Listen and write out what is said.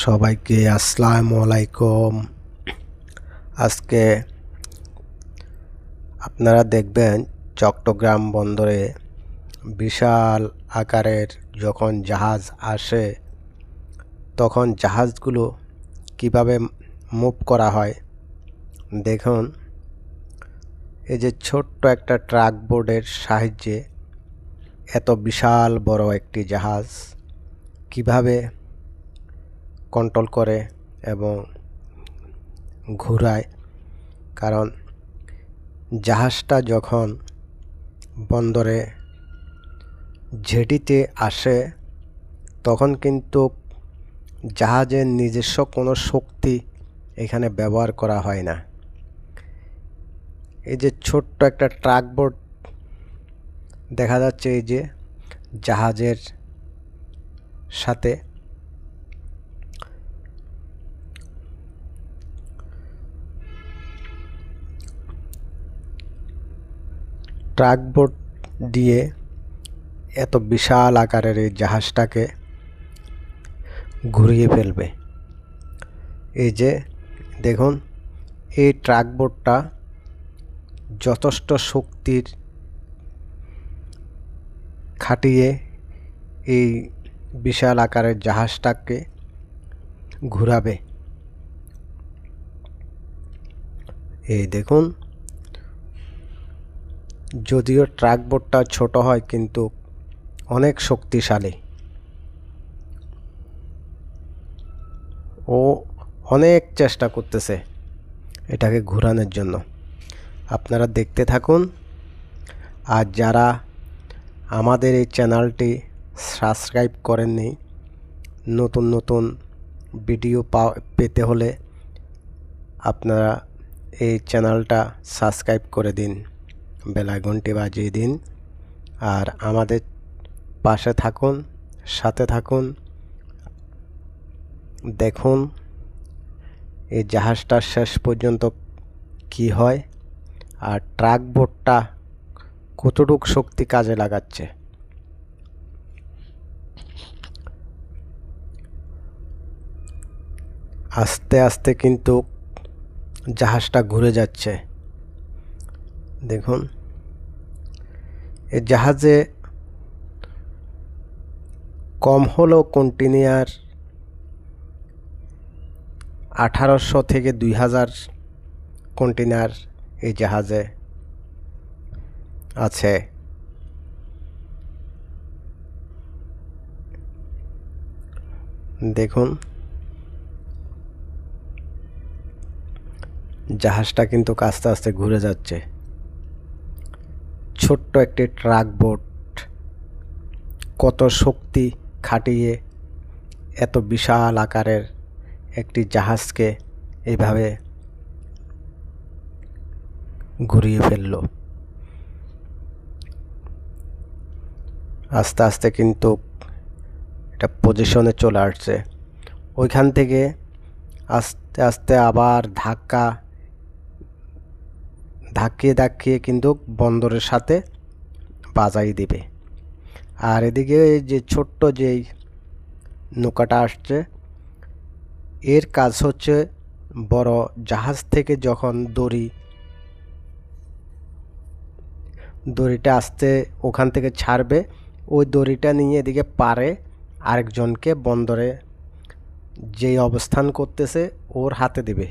সবাইকে আসসালামু আলাইকুম। আজকে আপনারা দেখবেন চট্টগ্রাম বন্দরে বিশাল আকারের যখন জাহাজ আসে তখন জাহাজগুলো কিভাবে মুভ করা হয়। দেখুন, এই যে ছোট্ট একটা ট্রাক বোর্ডের সাহায্যে এত বিশাল বড় একটি জাহাজ কিভাবে কন্ট্রোল করে এবং ঘুরায়। কারণ জাহাজটা যখন বন্দরে জেটিতে আসে তখন কিন্তু জাহাজের নিজস্ব কোনো শক্তি এখানে ব্যবহার করা হয় না। এই যে ছোট্ট একটা ট্রাক বোর্ড দেখা যাচ্ছে, এই যে জাহাজের সাথে ট্রাক বোর্ড দিয়ে এত বিশাল আকারের এই জাহাজটাকে ঘুরিয়ে ফেলবে। এই যে দেখুন, এই ট্রাক বোর্ডটা যথেষ্ট শক্তির খাটিয়ে এই বিশাল আকারের জাহাজটাকে ঘুরাবে। এই দেখুন, যদিও ট্রাক বোর্ডটা ছোট হয় কিন্তু অনেক শক্তিশালী। ও অনেক চেষ্টা করতেছে এটাকে ঘোরানোর জন্য। আপনারা দেখতে থাকুন। আর যারা আমাদের এই চ্যানেলটি সাবস্ক্রাইব করেননি, নতুন নতুন ভিডিও পেতে হলে আপনারা এই চ্যানেলটা সাবস্ক্রাইব করে দিন, বেল আইকনটি বাজিয়ে দিন, আর আমাদের পাশে থাকুন, সাথে থাকুন। দেখুন এই জাহাজটা শেষ পর্যন্ত কি হয় আর ট্রাক বোর্ডটা কতটুকু শক্তি কাজে লাগাচ্ছে। আস্তে আস্তে কিন্তু জাহাজটা ঘুরে যাচ্ছে। দেখুন, এই জাহাজে কম হলেও কন্টেইনার 1800 থেকে 2000 কন্টেইনার এই জাহাজে আছে। দেখুন, জাহাজটা কিন্তু আস্তে আস্তে ঘুরে যাচ্ছে। ছোট্ট একটি ট্রাক বোট কত শক্তি খাটিয়ে এত বিশাল আকারের একটি জাহাজকে এইভাবে ঘুরিয়ে ফেলল। আস্তে আস্তে কিন্তু এটা পজিশনে চলে আসছে। ওইখান থেকে আস্তে আস্তে আবার ধাক্কিয়ে কিন্তু বন্দরের সাথে বাজাই দেবে। আর এদিকে যে ছোট্ট যেই নৌকাটা আসছে, এর কাজ হচ্ছে বড় জাহাজ থেকে যখন দড়িটা আসতে ওখান থেকে ছাড়বে, ওই দড়িটা নিয়ে এদিকে পারে আরেকজনকে বন্দরে যেই অবস্থান করতেছে ওর হাতে দেবে।